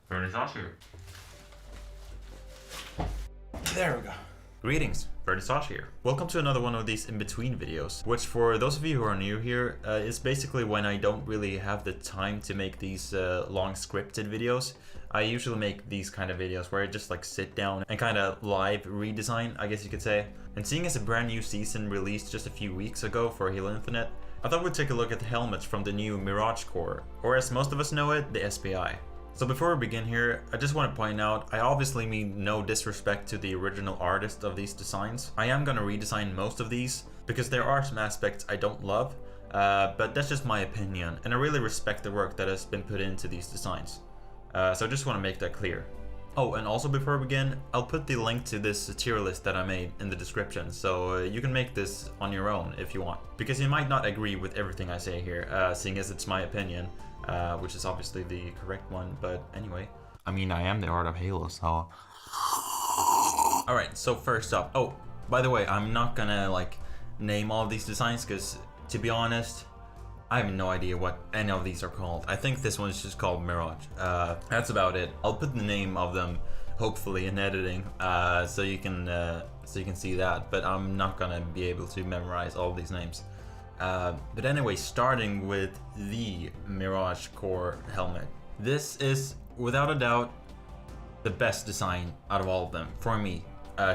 Vernisage here. There we go. Greetings, Vernisage here. Welcome to another one of these in-between videos, which for those of you who are new here, is basically when I don't really have the time to make these long scripted videos. I usually make these kind of videos where I just like sit down and kind of live redesign, I guess you could say. And seeing as a brand new season released just a few weeks ago for Halo Infinite, I thought we'd take a look at the helmets from the new Mirage core, or as most of us know it, the SPI. So before we begin here, I just want to point out, I obviously mean no disrespect to the original artist of these designs. I am gonna redesign most of these, because there are some aspects I don't love, but that's just my opinion, and I really respect the work that has been put into these designs. So I just want to make that clear. Oh, and also before we begin, I'll put the link to this tier list that I made in the description, so you can make this on your own if you want. Because you might not agree with everything I say here, seeing as it's my opinion. Which is obviously the correct one, but anyway. I mean, I am the art of Halo, so... Alright, so first up... Oh, by the way, I'm not gonna, like, name all of these designs, because, to be honest, I have no idea what any of these are called. I think this one is just called Mirage. That's about it. I'll put the name of them, hopefully, in editing, so you can see that, but I'm not gonna be able to memorize all these names. But anyway, starting with the Mirage core helmet. This is, without a doubt, the best design out of all of them, for me.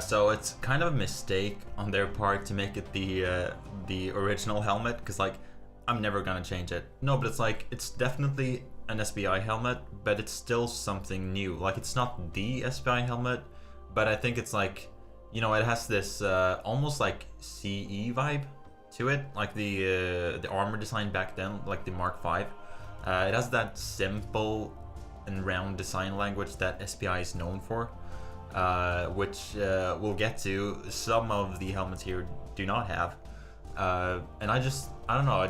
So it's kind of a mistake on their part to make it the original helmet, because like, I'm never gonna change it. No, but it's like, it's definitely an SPI helmet, but it's still something new. Like, it's not the SPI helmet, but I think it's like, you know, it has this almost like CE vibe to it, like the armor design back then, like the Mark V. It has that simple and round design language that SPI is known for, which we'll get to. Some of the helmets here do not have, and I don't know,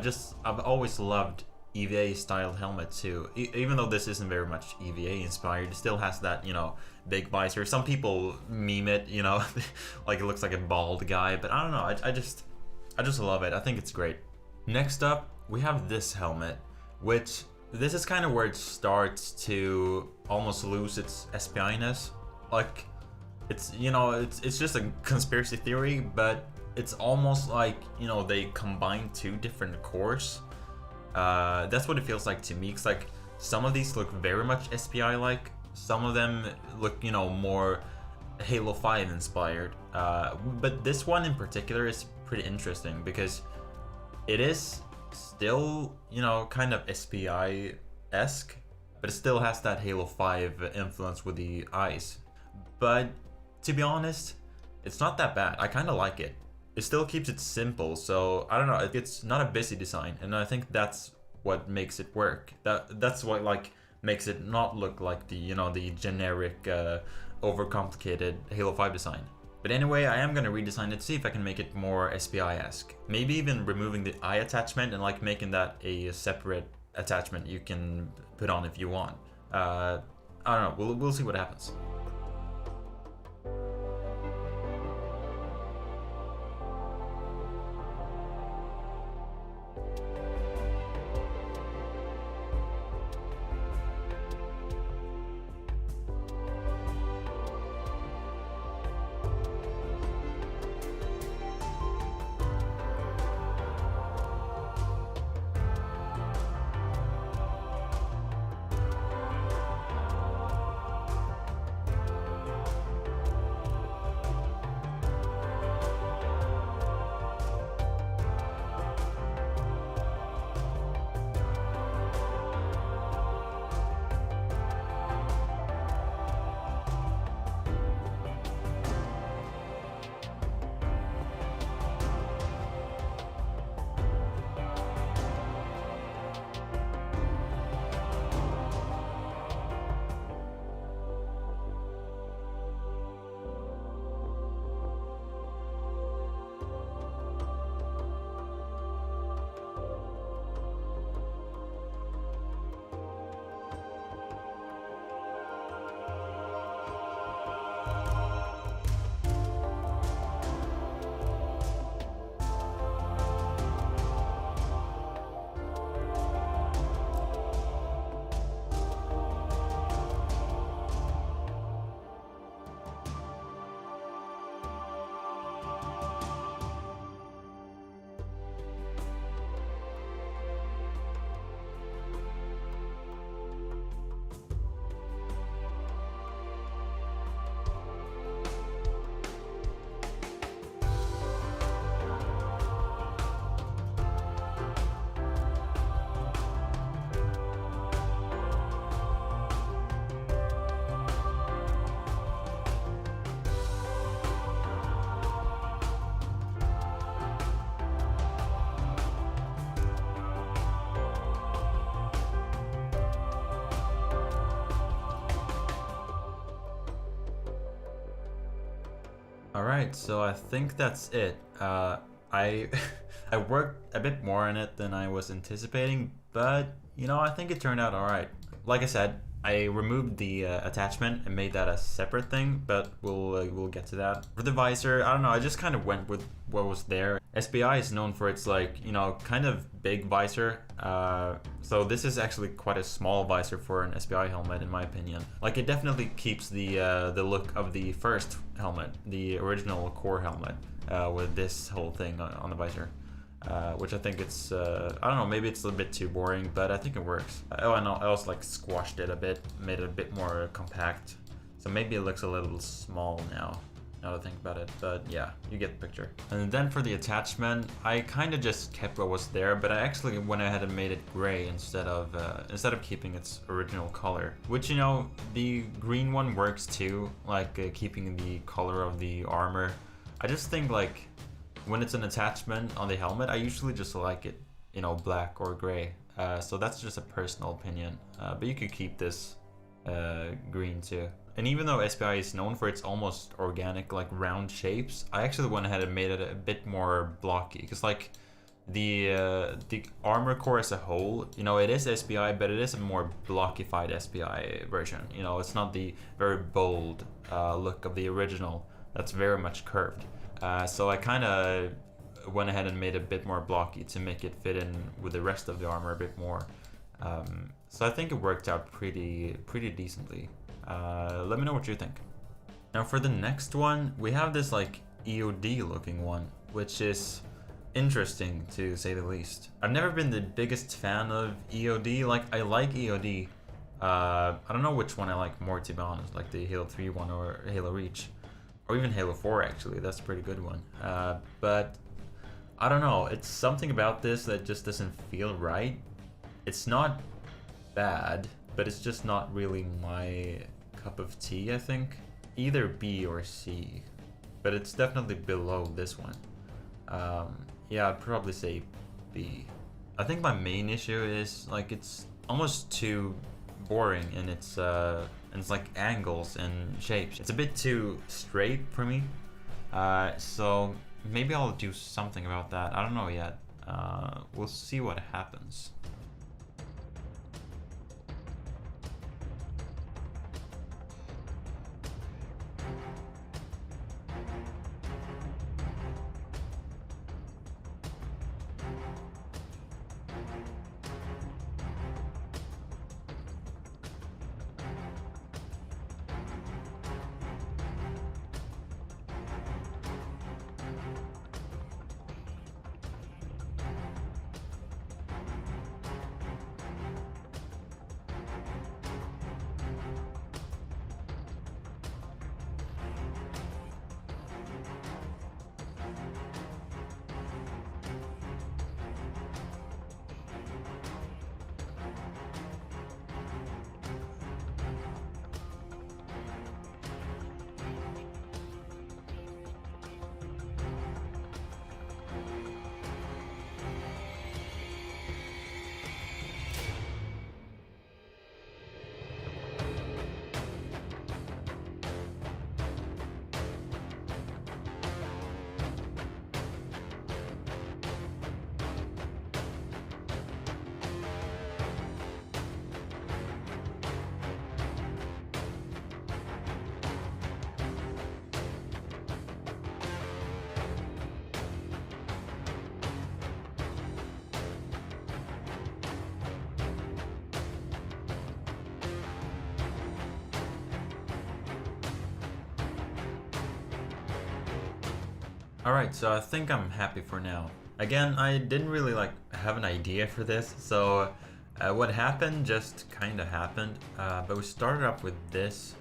I've always loved EVA style helmet too. Even though this isn't very much EVA inspired, it still has that, you know, big visor. Some people meme it, you know, like it looks like a bald guy, but I don't know, I just love it. I think it's great. Next up, we have this helmet, which this is kind of where it starts to almost lose its SPI-ness. Like, it's, you know, it's just a conspiracy theory, but it's almost like, you know, they combine two different cores. That's what it feels like to me. It's like some of these look very much SPI-like. Some of them look, you know, more Halo 5 inspired. But this one in particular is pretty interesting because it is still, you know, kind of SPI-esque, but it still has that Halo 5 influence with the eyes. But to be honest, it's not that bad. I kind of like it. It still keeps it simple, so I don't know, it's not a busy design, and I think that's what makes it work. That's what like makes it not look like the, you know, the generic overcomplicated Halo 5 design. But anyway, I am gonna redesign it, see if I can make it more SPI-esque. Maybe even removing the eye attachment and like making that a separate attachment you can put on if you want. I don't know, we'll see what happens. Alright, so I think that's it. I I worked a bit more on it than I was anticipating, but you know, I think it turned out alright. Like I said, I removed the attachment and made that a separate thing, but we'll get to that. For the visor, I don't know, I just kind of went with what was there. SPI is known for its like, you know, kind of big visor. So this is actually quite a small visor for an SPI helmet in my opinion. Like it definitely keeps the look of the first helmet, the original core helmet, with this whole thing on the visor. Which I think it's, I don't know, maybe it's a little bit too boring, but I think it works. Oh, and I also like squashed it a bit, made it a bit more compact. So maybe it looks a little small now that I think about it, but yeah, you get the picture. And then for the attachment, I kind of just kept what was there, but I actually went ahead and made it gray instead of keeping its original color. Which, you know, the green one works too, like keeping the color of the armor. I just think like, when it's an attachment on the helmet, I usually just like it, you know, black or gray. So that's just a personal opinion. But you could keep this green too. And even though SPI is known for its almost organic, like round shapes, I actually went ahead and made it a bit more blocky. Because like the armor core as a whole, you know, it is SPI, but it is a more blockified SPI version. You know, it's not the very bold look of the original. That's very much curved. So I kind of went ahead and made it a bit more blocky to make it fit in with the rest of the armor a bit more. So I think it worked out pretty decently. Let me know what you think. Now for the next one, we have this like EOD looking one, which is interesting to say the least. I've never been the biggest fan of EOD. Like I like EOD. I don't know which one I like more, to be honest, like the Halo 3 one or Halo Reach. Or even Halo 4 actually, that's a pretty good one. But I don't know, it's something about this that just doesn't feel right. It's not bad, but it's just not really my cup of tea, I think. Either B or C, but it's definitely below this one. Yeah, I'd probably say B. I think my main issue is like it's almost too boring in its like angles and shapes. It's a bit too straight for me. So maybe I'll do something about that. I don't know yet. We'll see what happens. Alright, so I think I'm happy for now. Again, I didn't really like have an idea for this, so what happened just kind of happened. But we started up with this,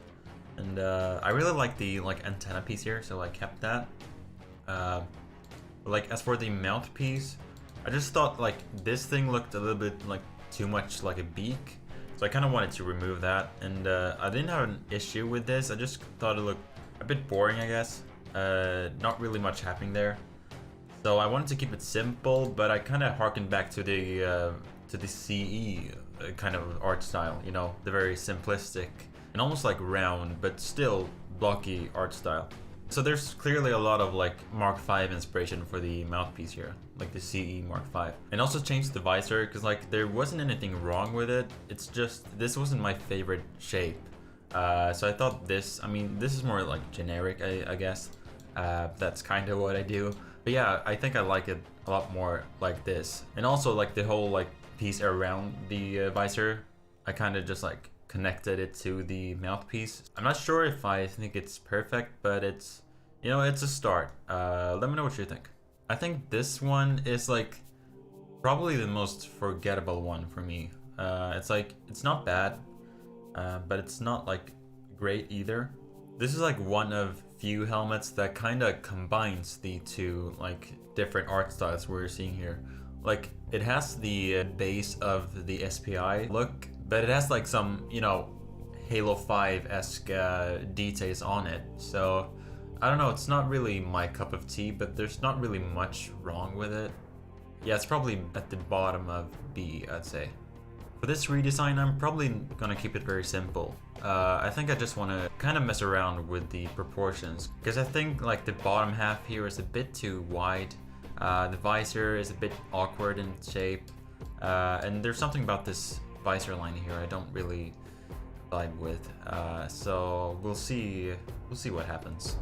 and I really like the antenna piece here, so I kept that. Like as for the mouthpiece, I just thought like this thing looked a little bit like too much like a beak, so I kind of wanted to remove that. And I didn't have an issue with this. I just thought it looked a bit boring, I guess. Not really much happening there, so I wanted to keep it simple, but I kind of harkened back to the CE kind of art style, you know, the very simplistic and almost like round but still blocky art style. So there's clearly a lot of like Mark V inspiration for the mouthpiece here, like the CE Mark V. And also changed the visor because like there wasn't anything wrong with it. It's just this wasn't my favorite shape. So I thought this, I mean, this is more like generic, I guess. That's kind of what I do. But yeah, I think I like it a lot more like this. And also like the whole like piece around the visor, I kind of just like connected it to the mouthpiece. I'm not sure if I think it's perfect, but it's, you know, it's a start. Let me know what you think. I think this one is like probably the most forgettable one for me. It's like, it's not bad, but it's not like great either. This is like one of few helmets that kind of combines the two like different art styles we're seeing here. Like it has the base of the SPI look, but it has like some, you know, Halo 5-esque details on it. So I don't know, it's not really my cup of tea, but there's not really much wrong with it. Yeah, it's probably at the bottom of B, I'd say. For this redesign, I'm probably gonna keep it very simple. I think I just want to kind of mess around with the proportions, because I think like the bottom half here is a bit too wide. The visor is a bit awkward in shape, and there's something about this visor line here I don't really vibe with. So we'll see what happens.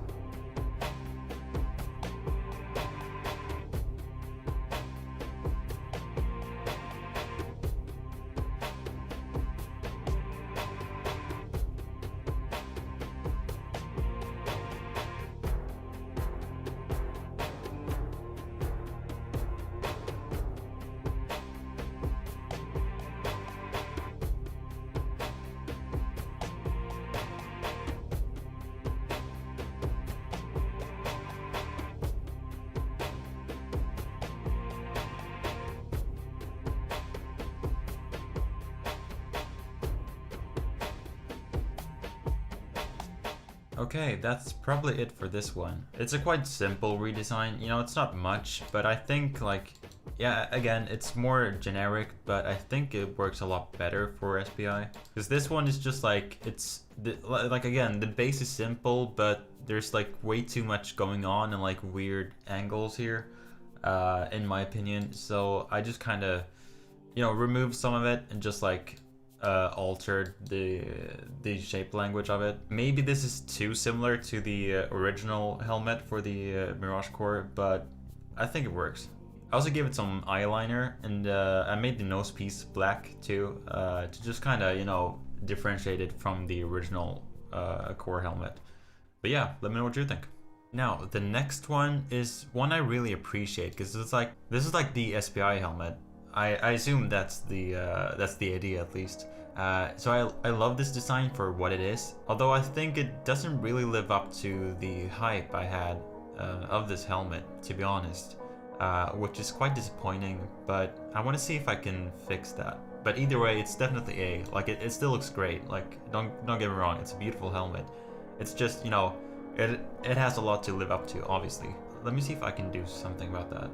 Okay, that's probably it for this one. It's a quite simple redesign, you know, it's not much, but I think like, yeah, again, it's more generic, but I think it works a lot better for SPI. Because this one is just like, it's, like again, the base is simple, but there's like way too much going on and like weird angles here, in my opinion. So I just kind of, you know, removed some of it and just like, altered the shape language of it. Maybe this is too similar to the original helmet for the Mirage core, but I think it works. I also gave it some eyeliner, and I made the nose piece black too, to just kind of, you know, differentiate it from the original core helmet. But yeah, let me know what you think. Now, the next one is one I really appreciate, because it's like, this is like the SPI helmet. I assume that's the idea at least. So I love this design for what it is, although I think it doesn't really live up to the hype I had of this helmet, to be honest, which is quite disappointing, but I want to see if I can fix that. But either way, it's definitely A. Like it still looks great. Like don't get me wrong, it's a beautiful helmet. It's just, you know, it has a lot to live up to, obviously. Let me see if I can do something about that.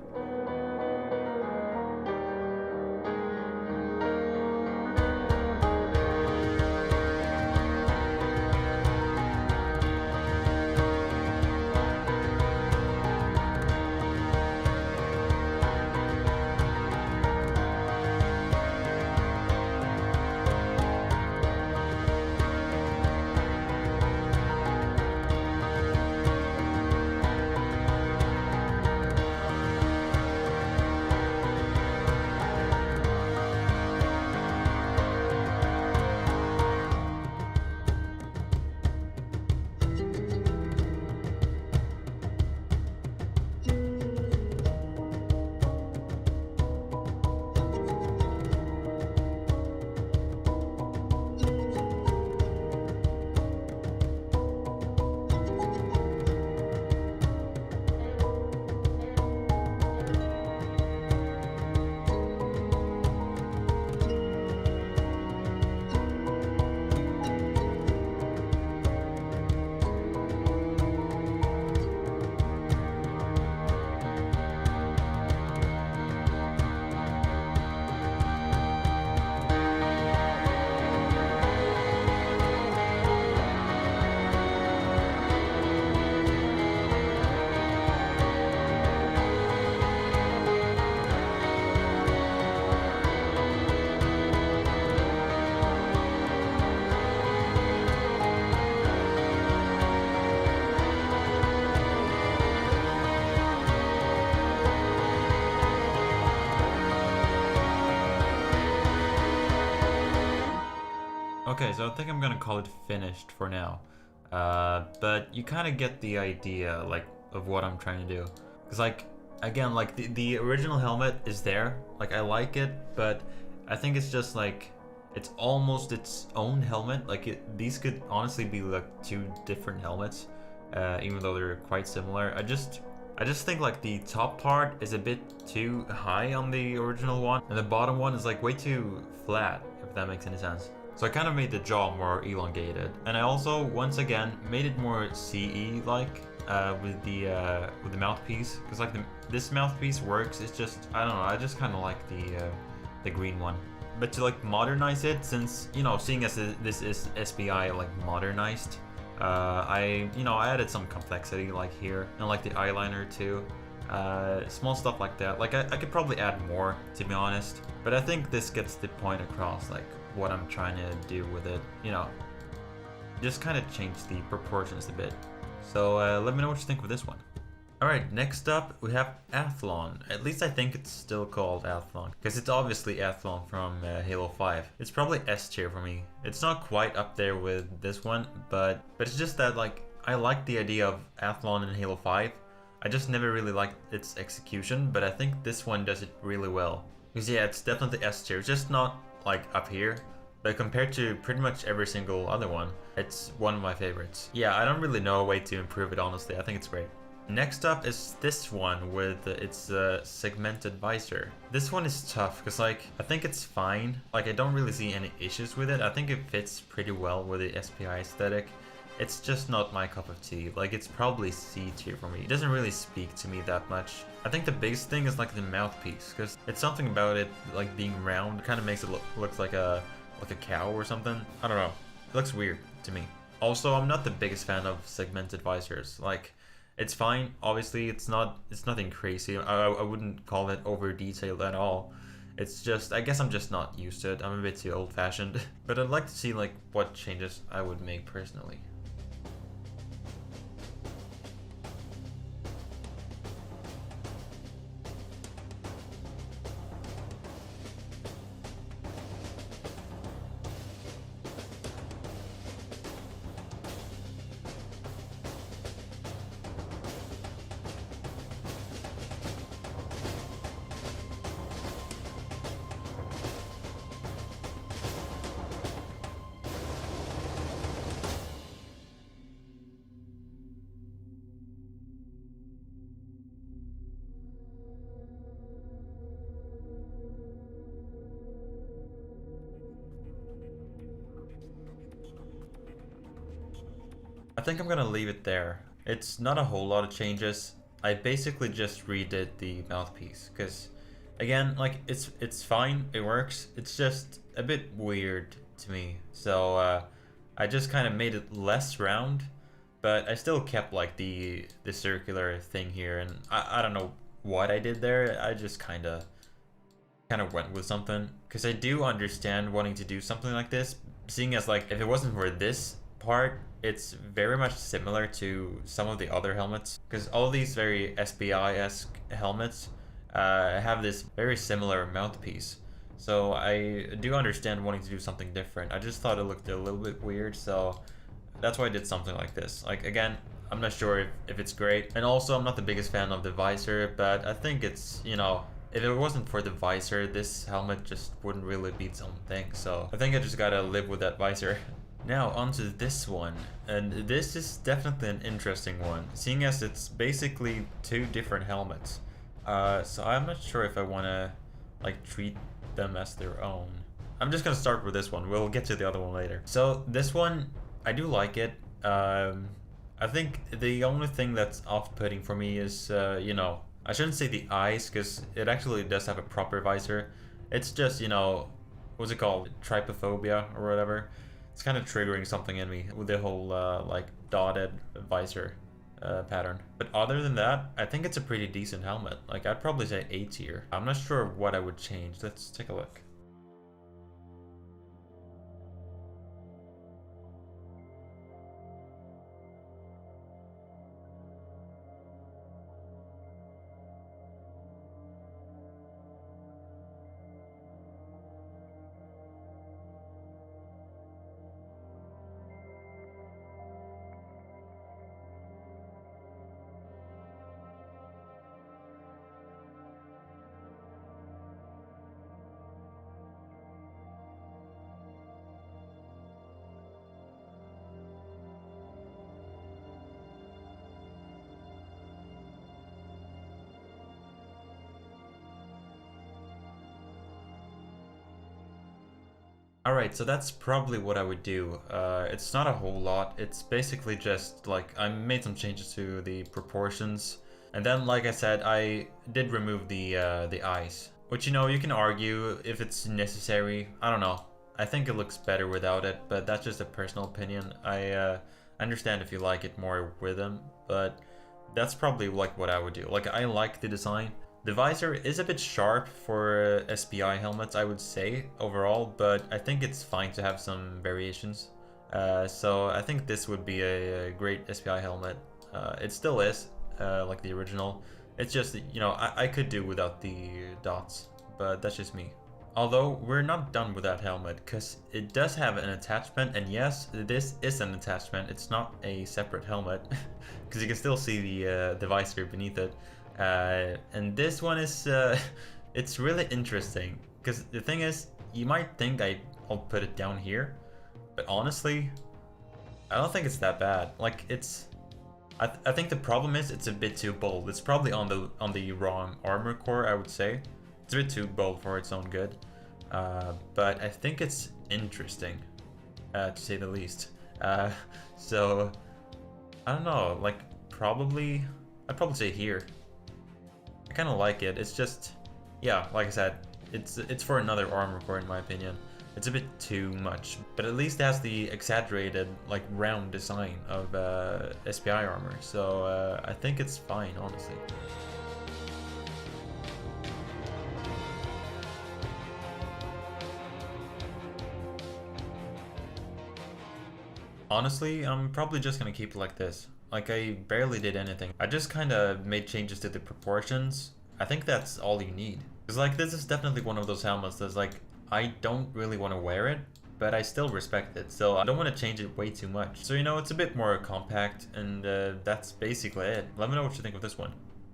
Okay, so I think I'm gonna call it finished for now. But you kind of get the idea, like, of what I'm trying to do. Because, like, again, like, the original helmet is there. Like, I like it, but I think it's just, like, it's almost its own helmet. Like, these could honestly be, like, two different helmets, even though they're quite similar. I just think, like, the top part is a bit too high on the original one, and the bottom one is, like, way too flat, if that makes any sense. So I kind of made the jaw more elongated, and I also once again made it more CE-like with the mouthpiece, because like this mouthpiece works. It's just, I don't know, I just kind of like the green one. But to like modernize it, since seeing as this is SPI like modernized, I added some complexity like here, and like the eyeliner too. Small stuff like that. Like I could probably add more, to be honest, but I think this gets the point across, like what I'm trying to do with it. Just kind of change the proportions a bit. So let me know what you think with this one. Alright, next up we have Athlon. At least I think it's still called Athlon, because it's obviously Athlon from Halo 5. It's probably S tier for me. It's not quite up there with this one, but it's just that, like, I like the idea of Athlon in Halo 5. I just never really liked its execution, but I think this one does it really well. Because yeah, it's definitely S tier. It's just not like up here, but compared to pretty much every single other one, it's one of my favorites. Yeah, I don't really know a way to improve it, honestly. I think it's great. Next up is this one with its segmented visor. This one is tough because, like, I think it's fine. Like, I don't really see any issues with it. I think it fits pretty well with the SPI aesthetic. It's just not my cup of tea. Like, it's probably C tier for me. It doesn't really speak to me that much. I think the biggest thing is like the mouthpiece, because it's something about it, like being round, kind of makes it look like a cow or something. I don't know. It looks weird to me. Also, I'm not the biggest fan of segmented visors. Like, it's fine. Obviously, it's nothing crazy. I wouldn't call it over detailed at all. It's just, I guess I'm just not used to it. I'm a bit too old-fashioned. But I'd like to see like what changes I would make personally. I think I'm gonna leave it there. It's not a whole lot of changes. I basically just redid the mouthpiece because, again, like it's fine, it works. It's just a bit weird to me. So I just kind of made it less round, but I still kept like the circular thing here, and I don't know what I did there. I just kind of went with something because I do understand wanting to do something like this, seeing as like if it wasn't for this part, it's very much similar to some of the other helmets, because all these very SPI-esque helmets have this very similar mouthpiece. So I do understand wanting to do something different. I just thought it looked a little bit weird, so that's why I did something like this. Like, again, I'm not sure if it's great, and also I'm not the biggest fan of the visor, but I think it's, if it wasn't for the visor, this helmet just wouldn't really be its own thing. So I think I just gotta live with that visor. Now onto this one, and this is definitely an interesting one, seeing as it's basically two different helmets. So I'm not sure if I want to like treat them as their own. I'm just gonna start with this one. We'll get to the other one later. So this one, I do like it. I think the only thing that's off-putting for me is, I shouldn't say the eyes, because it actually does have a proper visor. It's just, what's it called? Trypophobia or whatever. It's kind of triggering something in me with the whole like dotted visor pattern. But other than that, I think it's a pretty decent helmet. Like, I'd probably say A tier. I'm not sure what I would change. Let's take a look. Alright, so that's probably what I would do. It's not a whole lot. It's basically just like I made some changes to the proportions. And then, like I said, I did remove the eyes. Which, you know, you can argue if it's necessary. I don't know. I think it looks better without it, but that's just a personal opinion. I understand if you like it more with them, but that's probably like what I would do. Like, I like the design. The visor is a bit sharp for SPI helmets, I would say, overall, but I think it's fine to have some variations. So I think this would be a great SPI helmet. It still is, like the original. It's just, you know, I could do without the dots, but that's just me. Although, we're not done with that helmet, because it does have an attachment, and yes, this is an attachment. It's not a separate helmet, because you can still see the visor beneath it. And this one is, it's really interesting, because the thing is, you might think I'll put it down here, but honestly, I don't think it's that bad. Like, it's, I think the problem is it's a bit too bold. It's probably on the wrong armor core, I would say. It's a bit too bold for its own good, but I think it's interesting, to say the least. So, I don't know, like, I'd probably say here. I kind of like it. It's just, yeah, like I said, it's for another armor core in my opinion. It's a bit too much, but at least it has the exaggerated, like, round design of SPI armor. So I think it's fine, honestly. Honestly, I'm probably just gonna keep it like this. Like, I barely did anything. I just kind of made changes to the proportions. I think that's all you need. Because, like, this is definitely one of those helmets that's like, I don't really want to wear it, but I still respect it. So I don't want to change it way too much. So, you know, it's a bit more compact, and that's basically it. Let me know what you think of this one.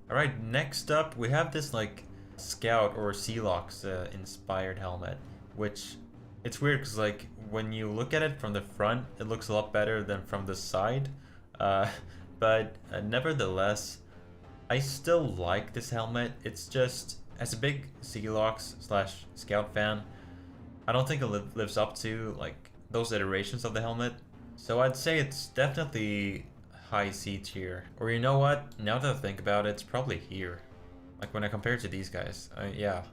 Alright, next up, we have this, like, Scout or Sealox inspired helmet, which, it's weird because, like, when you look at it from the front, it looks a lot better than from the side. But nevertheless, I still like this helmet. It's just, as a big Sealox slash Scout fan, I don't think it lives up to, like, those iterations of the helmet. So I'd say it's definitely high C tier. Or you know what? Now that I think about it, it's probably here. Like, when I compare it to these guys, yeah.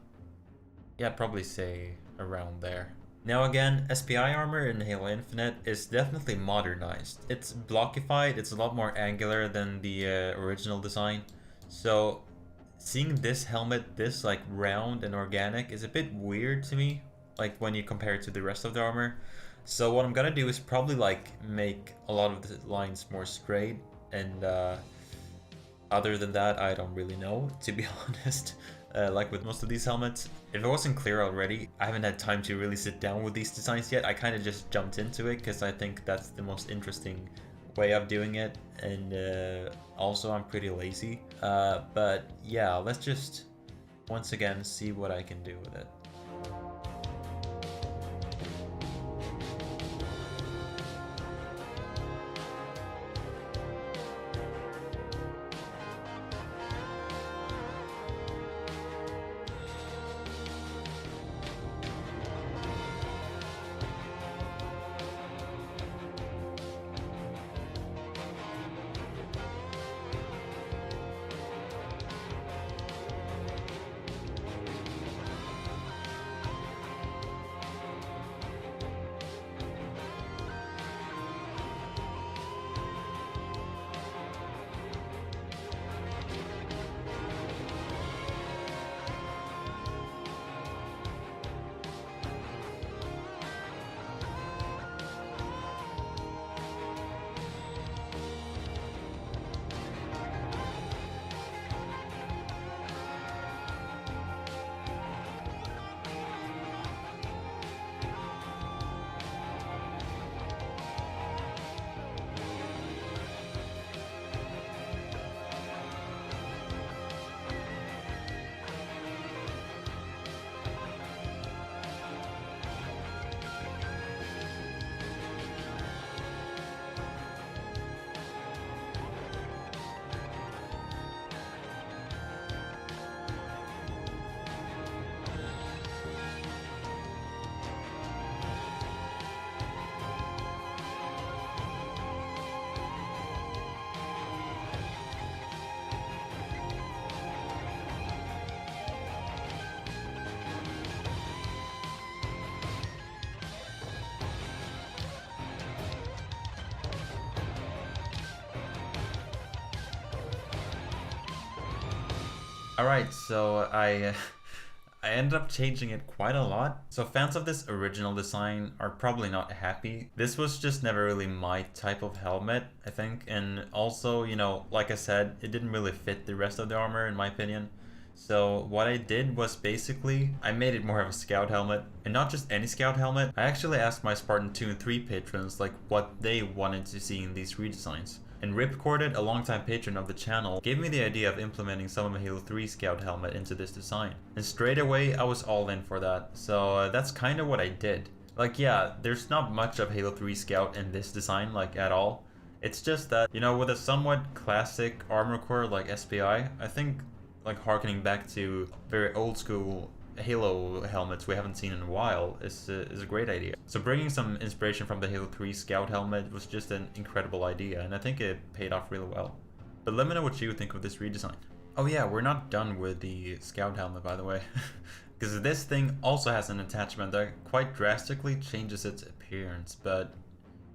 Yeah, I'd probably say around there. Now again, SPI armor in Halo Infinite is definitely modernized. It's blockified, it's a lot more angular than the original design. So seeing this helmet this, like, round and organic is a bit weird to me, like, when you compare it to the rest of the armor. So what I'm gonna do is probably, like, make a lot of the lines more straight, and other than that, I don't really know, to be honest. Like with most of these helmets, if it wasn't clear already, I haven't had time to really sit down with these designs yet. I kind of just jumped into it because I think that's the most interesting way of doing it, and also I'm pretty lazy. But yeah, let's just once again see what I can do with it. Alright, so I ended up changing it quite a lot. So fans of this original design are probably not happy. This was just never really my type of helmet, I think. And also, you know, like I said, it didn't really fit the rest of the armor in my opinion. So what I did was basically, I made it more of a scout helmet. And not just any scout helmet. I actually asked my Spartan 2 and 3 patrons like what they wanted to see in these redesigns. And Ripcorded, a longtime patron of the channel, gave me the idea of implementing some of my Halo 3 Scout helmet into this design. And straight away, I was all in for that. So that's kind of what I did. Like, yeah, there's not much of Halo 3 Scout in this design, like, at all. It's just that, you know, with a somewhat classic armor core like SPI, I think, like, harkening back to very old school Halo helmets we haven't seen in a while is a great idea. So bringing some inspiration from the Halo 3 Scout helmet was just an incredible idea, and I think it paid off really well. But let me know what you think of this redesign. Oh yeah, we're not done with the Scout helmet, by the way. Because this thing also has an attachment that quite drastically changes its appearance, but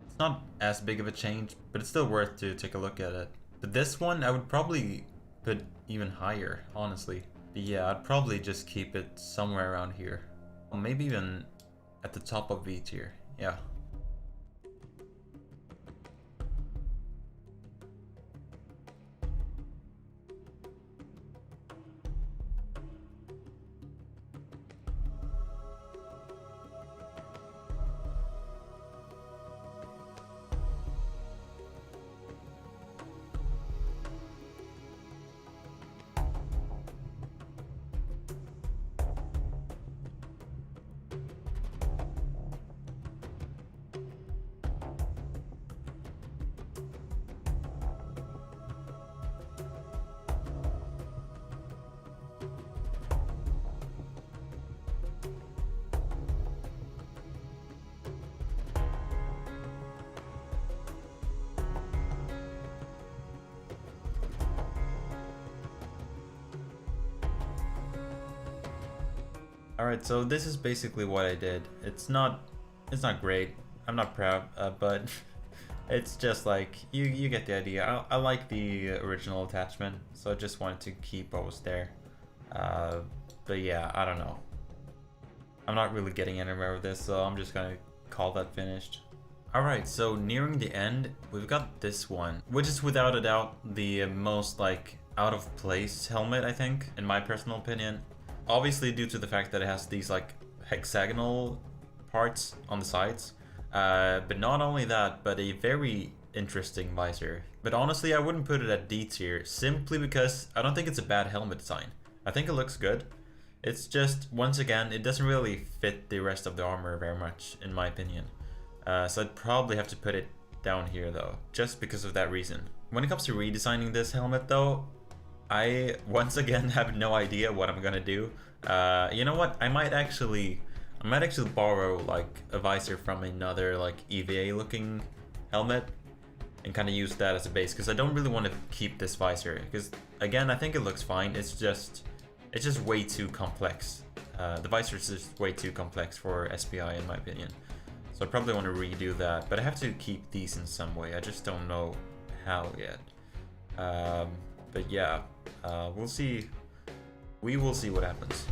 it's not as big of a change, but it's still worth to take a look at it. But this one I would probably put even higher, honestly. But yeah, I'd probably just keep it somewhere around here. Or maybe even at the top of V tier. Yeah. Alright, so this is basically what I did. It's not great. I'm not proud, but it's just like, you get the idea. I like the original attachment, so I just wanted to keep what was there. But yeah, I don't know. I'm not really getting anywhere with this, so I'm just gonna call that finished. Alright, so nearing the end, we've got this one, which is without a doubt the most like out of place helmet, I think, in my personal opinion. Obviously due to the fact that it has these like hexagonal parts on the sides. But not only that, but a very interesting visor. But honestly, I wouldn't put it at D tier, simply because I don't think it's a bad helmet design. I think it looks good. It's just, once again, it doesn't really fit the rest of the armor very much, in my opinion. So I'd probably have to put it down here though, just because of that reason. When it comes to redesigning this helmet though, I once again have no idea what I'm gonna do. You know what? I might actually borrow like a visor from another like EVA looking helmet and kind of use that as a base, because I don't really want to keep this visor, because again, I think it looks fine. It's just way too complex. The visor is just way too complex for SPI in my opinion. So I probably want to redo that, but I have to keep these in some way. I just don't know how yet. But yeah, we'll see. We will see what happens.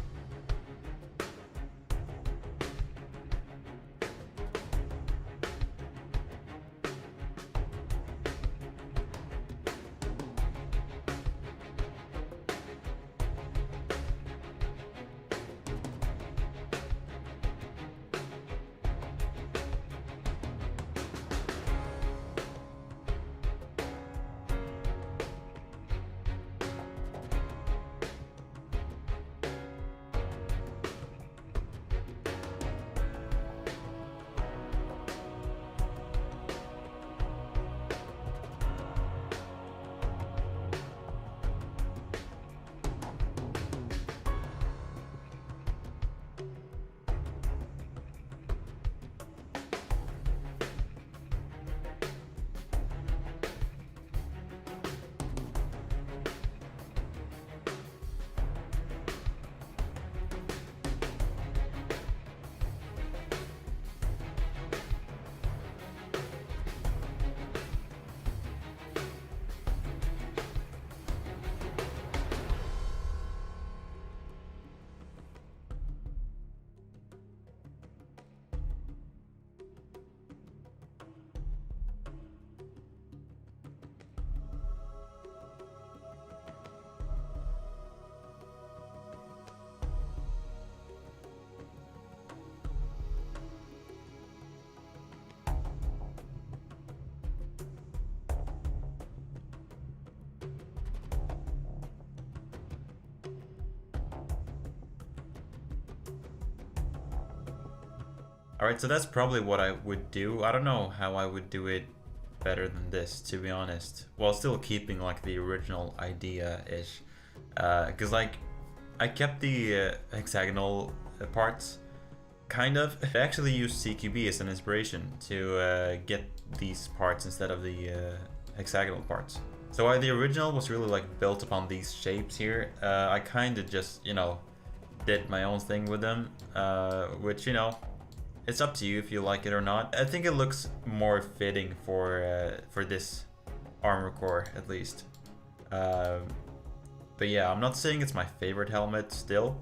Alright, so that's probably what I would do. I don't know how I would do it better than this, to be honest, while still keeping like the original idea-ish. Because like, I kept the hexagonal parts, kind of. I actually used CQB as an inspiration to get these parts instead of the hexagonal parts. So the original was really like built upon these shapes here. I kind of just, you know, did my own thing with them, which, you know, it's up to you if you like it or not. I think it looks more fitting for this armor core, at least. But yeah, I'm not saying it's my favorite helmet still,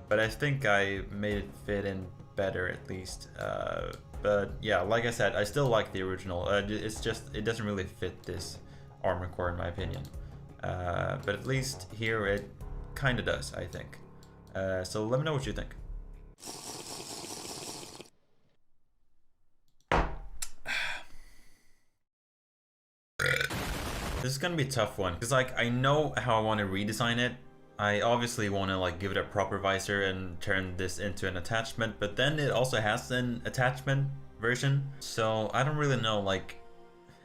but I think I made it fit in better at least. But yeah, like I said, I still like the original. It's just, it doesn't really fit this armor core in my opinion. But at least here it kind of does, I think. So let me know what you think. This is gonna be a tough one, because like, I know how I want to redesign it. I obviously want to like give it a proper visor and turn this into an attachment, but then it also has an attachment version. So I don't really know, like,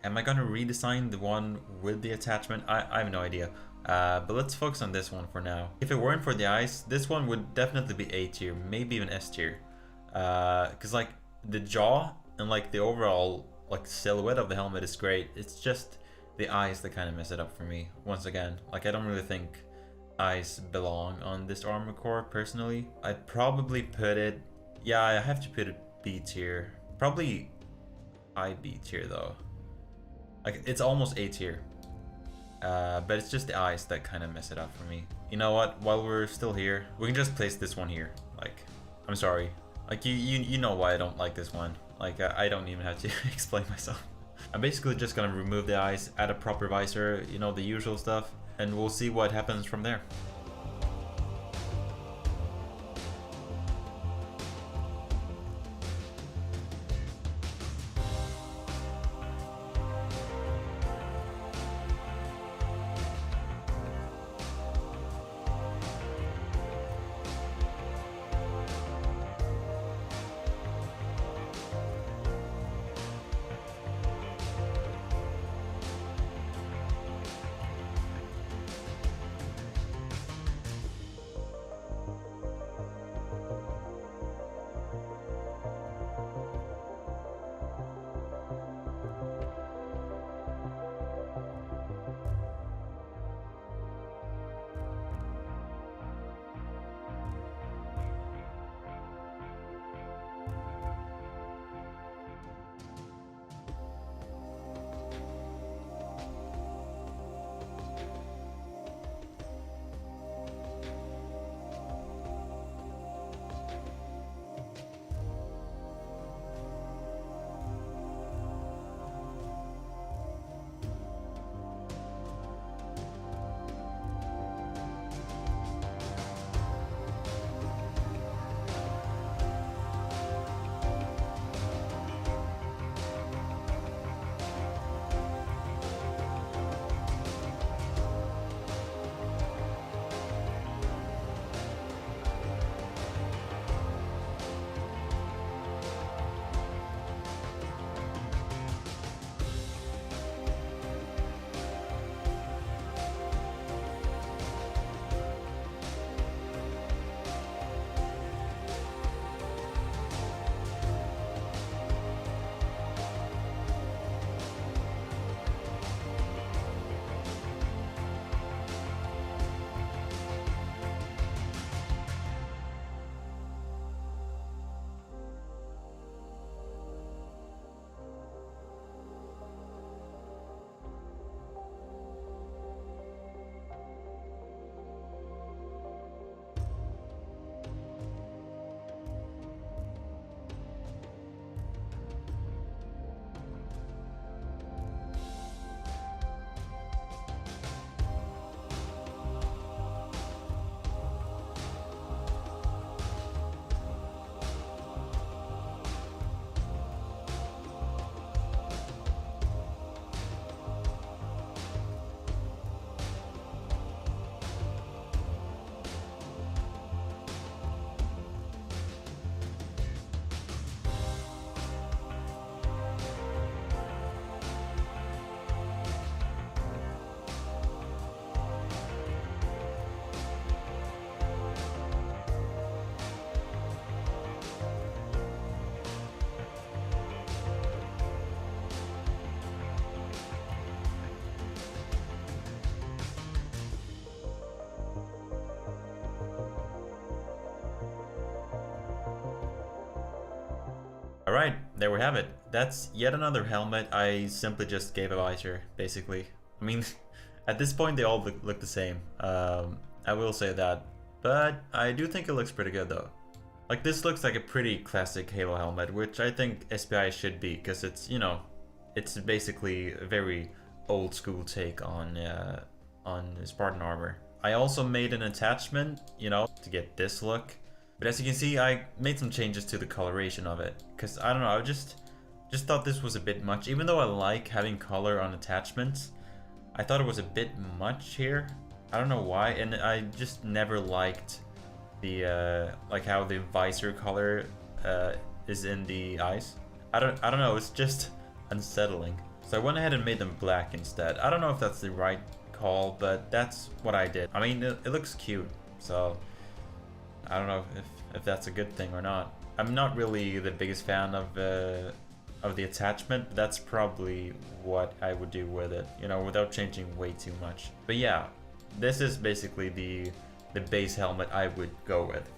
am I gonna redesign the one with the attachment? I have no idea. But let's focus on this one for now. If it weren't for the eyes, this one would definitely be A tier, maybe even S tier. Because like the jaw and like the overall like silhouette of the helmet is great. It's just the eyes that kind of mess it up for me. Once again, like I don't really think eyes belong on this armor core personally. I'd probably put it, yeah, I have to put it B tier. Probably IB tier though. Like it's almost A tier. But it's just the eyes that kind of mess it up for me. You know what? While we're still here, we can just place this one here. Like, I'm sorry. Like you know why I don't like this one. Like I don't even have to explain myself. I'm basically just gonna remove the eyes, add a proper visor, you know, the usual stuff, and we'll see what happens from there. Alright, there we have it. That's yet another helmet. I simply just gave a visor, basically. I mean, at this point they all look the same. I will say that. But I do think it looks pretty good though. Like, this looks like a pretty classic Halo helmet, which I think SPI should be, because it's, you know, it's basically a very old school take on Spartan armor. I also made an attachment, you know, to get this look. But as you can see, I made some changes to the coloration of it, because I don't know, I just thought this was a bit much. Even though I like having color on attachments, I thought it was a bit much here. I don't know why, and I just never liked the like how the visor color is in the eyes. I don't know, it's just unsettling. So I went ahead and made them black instead. I don't know if that's the right call, but that's what I did. I mean, it looks cute, so I don't know if that's a good thing or not. I'm not really the biggest fan of the attachment, but that's probably what I would do with it, you know, without changing way too much. But yeah, this is basically the base helmet I would go with.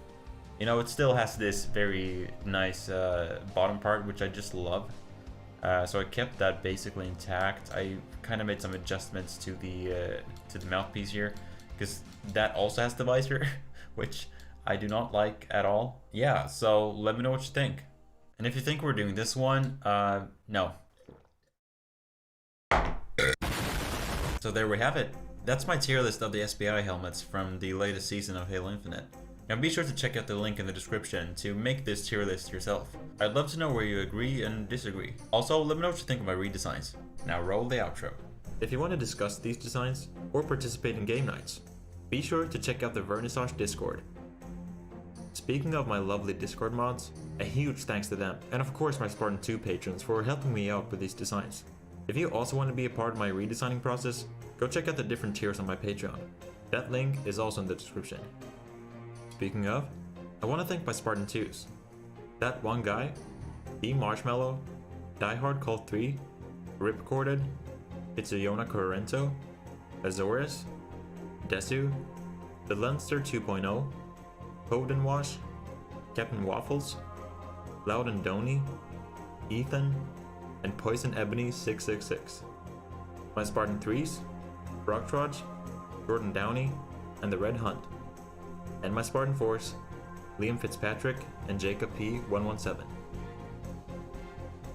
You know, it still has this very nice bottom part, which I just love. So I kept that basically intact. I kind of made some adjustments to the mouthpiece here, because that also has the visor, which I do not like at all. Yeah, so let me know what you think. And if you think we're doing this one, no. So there we have it. That's my tier list of the SPI helmets from the latest season of Halo Infinite. Now be sure to check out the link in the description to make this tier list yourself. I'd love to know where you agree and disagree. Also, let me know what you think of my redesigns. Now roll the outro. If you want to discuss these designs or participate in game nights, be sure to check out the Vernissage Discord. Speaking of my lovely Discord mods, a huge thanks to them, and of course my Spartan 2 patrons for helping me out with these designs. If you also want to be a part of my redesigning process, go check out the different tiers on my Patreon. That link is also in the description. Speaking of, I want to thank my Spartan 2s. That one guy, The Marshmallow, Diehard Cult 3, Ripcorded, Itsuyona Corrento, Azores, Desu, The Lenster 2.0, Poden Wash, Captain Waffles, Loud and Donny, Ethan, and Poison Ebony 666. My Spartan 3s, Rocktrudge, Jordan Downey, and the Red Hunt. And my Spartan 4s, Liam Fitzpatrick and Jacob P117.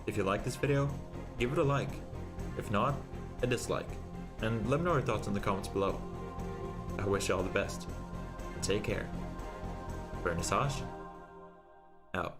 If you like this video, give it a like. If not, a dislike. And let me know your thoughts in the comments below. I wish you all the best. Take care. Vernissage out.